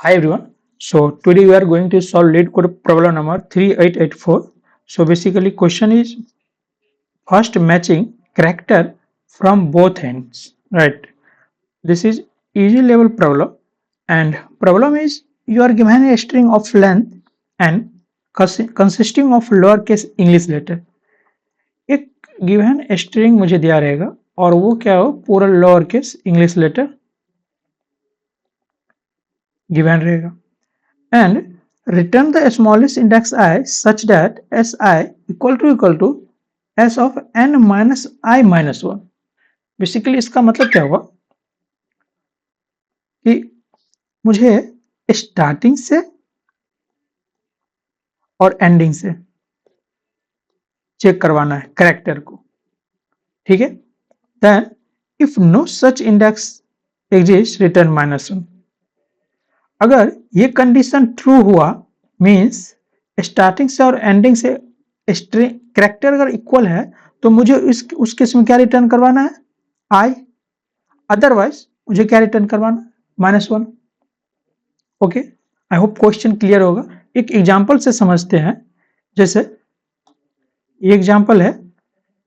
Hi everyone. So today we are going to solve lead code problem number 3884. So basically question is first matching character from both ends. Right. This is easy level problem and problem is you are given a string of length and consisting of lowercase English letter. एक given string मुझे दिया रहेगा और वो क्या हो पूरा lowercase English letter given रहेगा and return the smallest index I such that si equal to s of n minus I minus 1. Basically इसका मतलब क्या हुआ कि मुझे स्टार्टिंग से और एंडिंग से चेक करवाना है कैरेक्टर को, ठीक है। Then if no such index exist return -1. अगर ये कंडीशन ट्रू हुआ मीन्स स्टार्टिंग से और एंडिंग से स्ट्रिंग कैरेक्टर अगर इक्वल है तो मुझे उस केस में क्या रिटर्न करवाना है आई, अदरवाइज मुझे क्या रिटर्न करवाना -1. Okay, I hope question clear होगा. एक एग्जांपल से समझते हैं. जैसे ये एग्जांपल है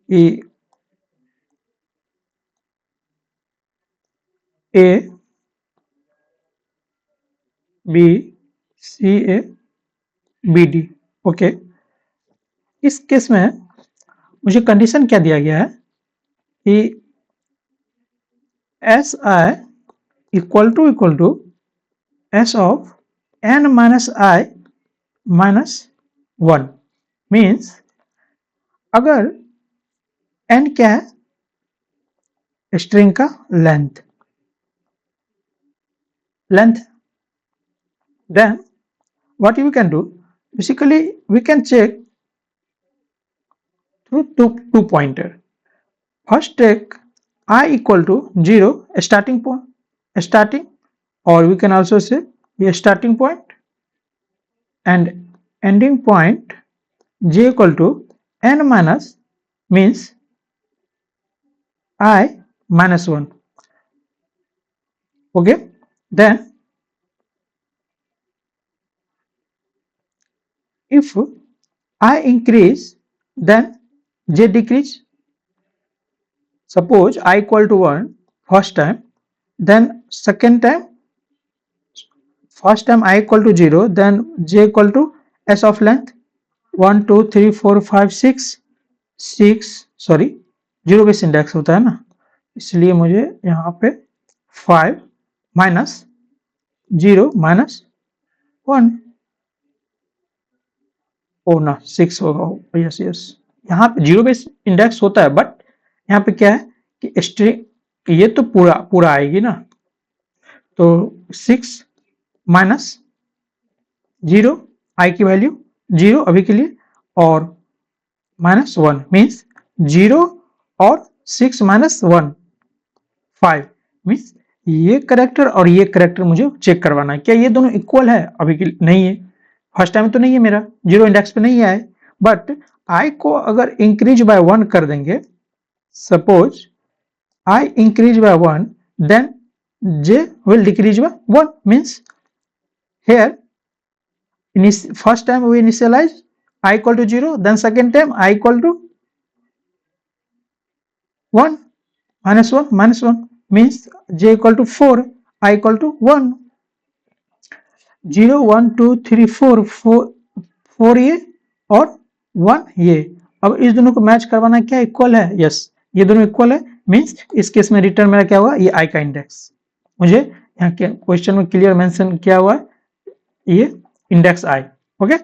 कि A B C A B D. Okay, इस केस में मुझे कंडीशन क्या दिया गया है कि s i equal to s of n minus I minus 1 means अगर n क्या है स्ट्रिंग का length then what we can do basically we can check through two pointer. First take I equal to 0 starting or we can also say a starting point and ending point j equal to n minus means I minus 1. Okay, then if I increase then j decrease. Suppose I equal to 1 first time, then second time first time I equal to 0, then j equal to s of length 1 2 3 4 5 6 sorry 0 base index होता है ना, इसलिए मुझे यहाँ पे 5 minus 0 minus 1 ओ ना 6 होगा. Yes यहाँ पे 0 बेस इंडेक्स होता है बट यहाँ पे क्या है कि स्ट्रिंग ये तो पूरा आएगी ना, तो 6 माइनस 0 आई की वैल्यू 0 अभी के लिए और माइनस 1 मीन्स 0 और 6 माइनस 1 5 मीन्स ये कैरेक्टर और ये कैरेक्टर मुझे चेक करवाना है क्या ये दोनों इक्वल है. अभी के लिए नहीं है, फर्स्ट टाइम तो नहीं है, मेरा 0 इंडेक्स पे नहीं आए, बट आई को अगर इंक्रीज बाय 1 कर देंगे, suppose i increase by 1 then j will decrease by 1 means here first time we initialize I equal to 0, then second time I equal to 1 minus 1 means j equal to 4 I equal to 1 0 1 2 3 4 ये और 1 ये. अब इस दोनों को match करवाना क्या equal है, यस ये दोनों इक्वल है मीन्स इस केस में रिटर्न मेरा क्या होगा ये आई का इंडेक्स. मुझे यहाँ के क्वेश्चन में क्लियर मेंशन किया हुआ है ये index I. Okay,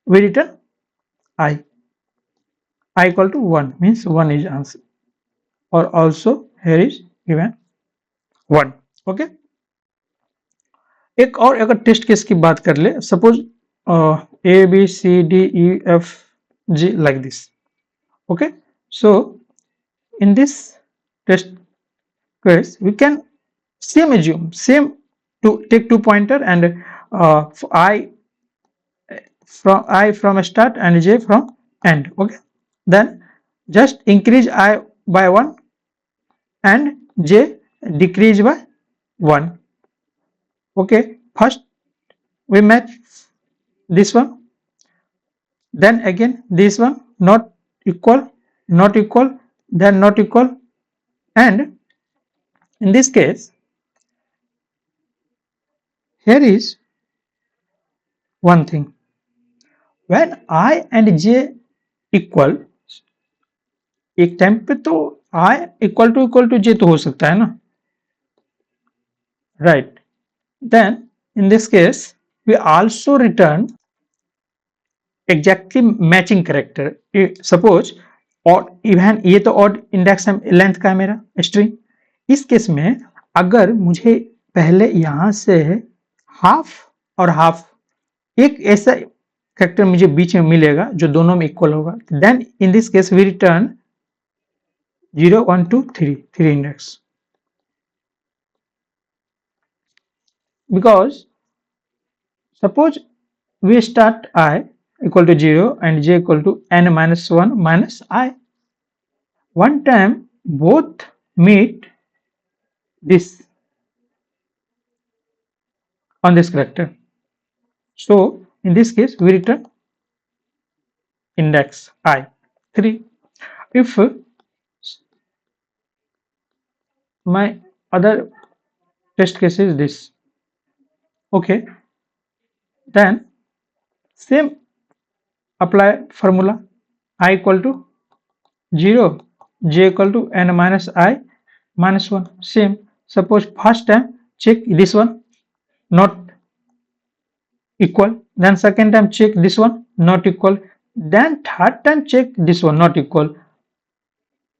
we return I equal to 1 means 1 is answer और also here is given 1. Okay, एक और अगर टेस्ट केस की बात कर ले, suppose A B C D E F G like this. Okay, so in this test case we can same to take 2 pointer and I from start and j from end. Okay, then just increase I by 1 and j decrease by 1. Okay, first we match this one, then again this one not equal, then not equal, and in this case here is one thing, when I and j equal, एक time पे तो I equal to j तो हो सकता है ना, right, then in this case we also return exactly matching character. suppose और even ये तो ऑड इंडेक्स लेंथ का है मेरा स्ट्रिंग, इस केस में अगर मुझे पहले यहां से हाफ और हाफ एक ऐसा कैरेक्टर मुझे बीच में मिलेगा जो दोनों में इक्वल होगा, then in this case we return 0 1 2 3 index, because suppose we start I equal to 0 and j equal to n minus 1 minus I. One time both meet this on this character. So in this case we return index I 3. If my other test case is this, okay, then same apply formula, I equal to 0, j equal to n minus I minus 1, same. Suppose first time check this one not equal, then second time check this one not equal, then third time check this one not equal,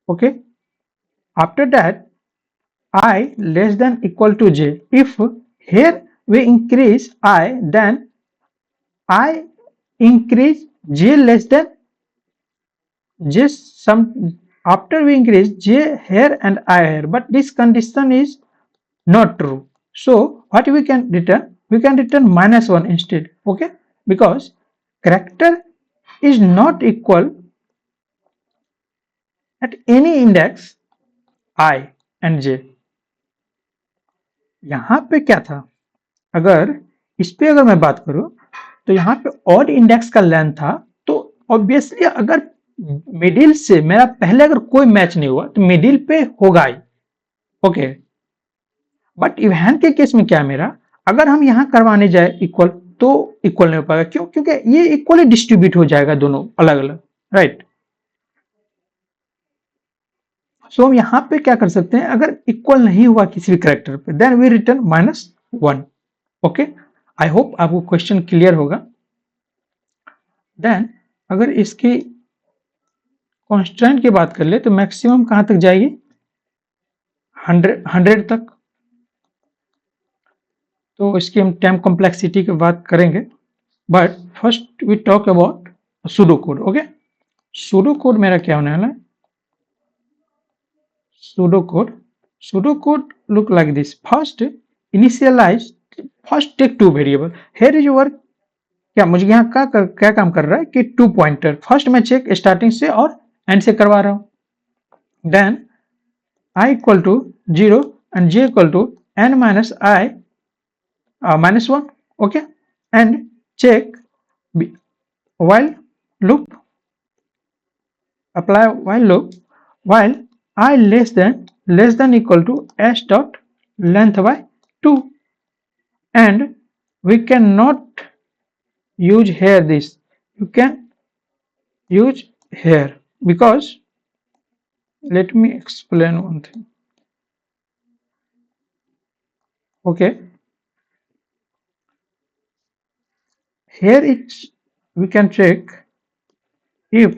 okay. After that I less than equal to j, if here we increase I, then I increase j less than j, some after we increase j here and I here, but this condition is not true. So what we can return? We can return minus 1 instead, okay, because character is not equal at any index I and j. यहाँ पे क्या था, अगर इस पे अगर मैं बात करूं तो यहाँ पे ऑड इंडेक्स का लेंथ था, तो ऑब्वियसली अगर मिडिल से मेरा पहले अगर कोई मैच नहीं हुआ तो मिडिल पे होगा ही, ओके। बट इवन के केस में क्या, मेरा अगर हम यहाँ करवाने जाए इक्वल तो इक्वल नहीं हो पाएगा, क्यों? क्योंकि ये इक्वली डिस्ट्रीब्यूट हो जाएगा दोनों अलग अलग, राइट। सो हम यहाँ पे क्या कर सकते हैं, अगर इक्वल नहीं हुआ किसी भी कैरेक्टर पे, then we return -1, okay. I hope आपको क्वेश्चन क्लियर होगा। देन अगर इसकी कांस्टेंट की बात कर ले तो मैक्सिमम कहां तक जाएगी, 100 तक। तो इसकी हम टाइम कॉम्प्लेक्सिटी की बात करेंगे, but first we talk about pseudo code, okay. Pseudo code मेरा क्या होने वाला है, pseudo code look like this. First initialize, first take two variable. Here is your क्या, मुझे यहाँ क्या काम कर रहा है कि 2 पॉइंटर, फर्स्ट मैं चेक स्टार्टिंग से और एंड से करवा रहा हूं। Then I equal to 0 and j equal to n minus I minus 1, okay, and check while loop, apply while loop while I less than equal to s dot length by 2, and we cannot use here this, you can use here, because let me explain one thing, okay. Here it's, we can check if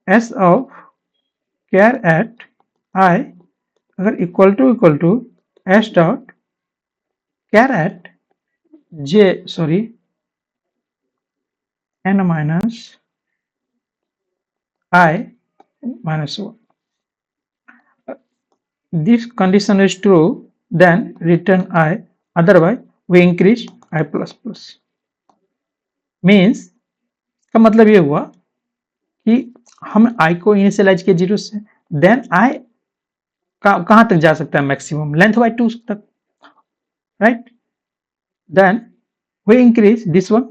s of char at I अगर equal to s dot char at j n minus I minus 1. This condition is true, then return I, otherwise we increase I plus plus. Means का मतलब ये हुआ कि हम I को initialise किए 0 से, देन I कहां तक जा सकता है, मैक्सिमम लेंथ बाय 2 तक, right. Then we increase this one.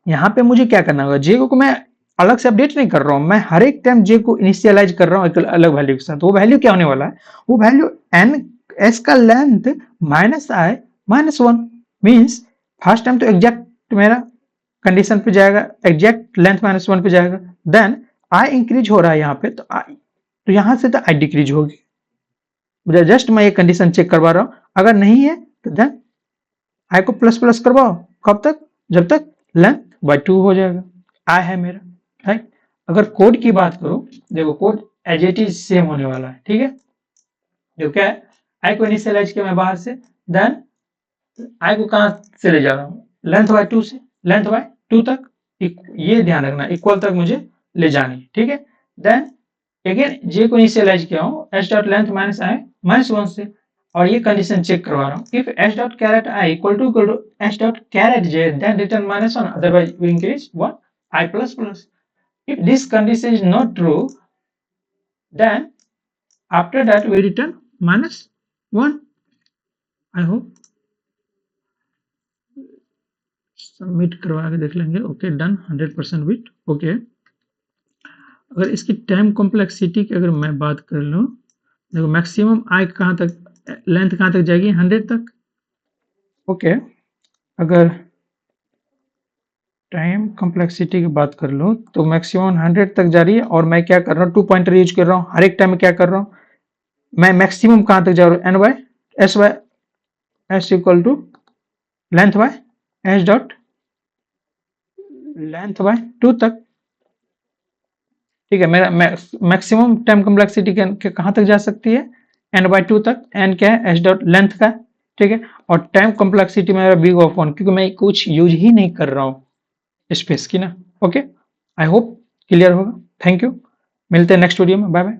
यहाँ पे मुझे क्या करना होगा, जे को मैं अलग से अपडेट नहीं कर रहा हूँ, मैं हर एक टाइम जे को इनिशियलाइज कर रहा हूँ एक अलग वैल्यू के साथ। वो वैल्यू क्या होने वाला है, वो वैल्यू एन एस का लेंथ माइनस आई minus one, means first time तो एग्जैक्ट मेरा कंडीशन पे जाएगा, एग्जैक्ट लेंथ माइनस वन पे जाएगा, देन आई इंक्रीज हो रहा है यहाँ पे, तो आई, तो यहाँ से तो आई डिक्रीज होगी। मुझे जस्ट मैं ये कंडीशन चेक करवा रहा हूँ, अगर नहीं है तो देन आई को प्लस प्लस करवाओ, कब तक, जब तक लेंथ बाई 2 हो जाएगा। आई है मेरा, राइट। अगर कोड की बात करो, देखो code as it is same होने वाला है, ठीक है। जो क्या है, आई को इनिशियलाइज किया मैं बाहर से, देन आई को कहां से ले जा रहा हूं, लेंथ बाय 2 से, लेंथ बाय 2 तक, ये ध्यान रखना इक्वल तक मुझे ले जानी, ठीक है। देन अगेन जे को इनिशियलाइज किया हूं एच डॉट लेंथ माइनस आई माइनस 1 से, और ये कंडीशन चेक करवा रहा हूं, if h dot caret i equal to h dot caret j then return minus 1, otherwise we increase 1 i plus plus. If this condition is not true, then after that we return minus 1. I hope submit करवा के देख लेंगे। Okay done, 100% with okay. अगर इसकी time complexity की अगर मैं बात कर लूँ, देखो मैक्सिमम आई कहाँ तक, लेंथ कहाँ तक जाएगी, 100 तक। ओके अगर टाइम कॉम्प्लेक्सिटी की बात कर लो तो मैक्सिमम 100 तक जा रही है, और मैं क्या कर रहा हूँ, 2 पॉइंटर यूज कर रहा हूँ हर एक टाइम में। क्या कर रहा हूँ मैं, मैक्सिमम कहाँ तक जा रहा हूँ, n by s equal to length by h dot length by 2 तक, ठीक है। मेरा मैक्सिमम टाइम कॉम्प्लेक्सिटी कहाँ तक जा सकती है, एन बाय 2 तक। एन क्या है, एच डॉट लेंथ का, ठीक है। और टाइम कॉम्प्लेक्सिटी मेरा बिग ऑफ 1, क्योंकि मैं कुछ यूज ही नहीं कर रहा हूँ स्पेस की ना। ओके आई होप क्लियर होगा। थैंक यू, मिलते हैं नेक्स्ट वीडियो में, बाय बाय।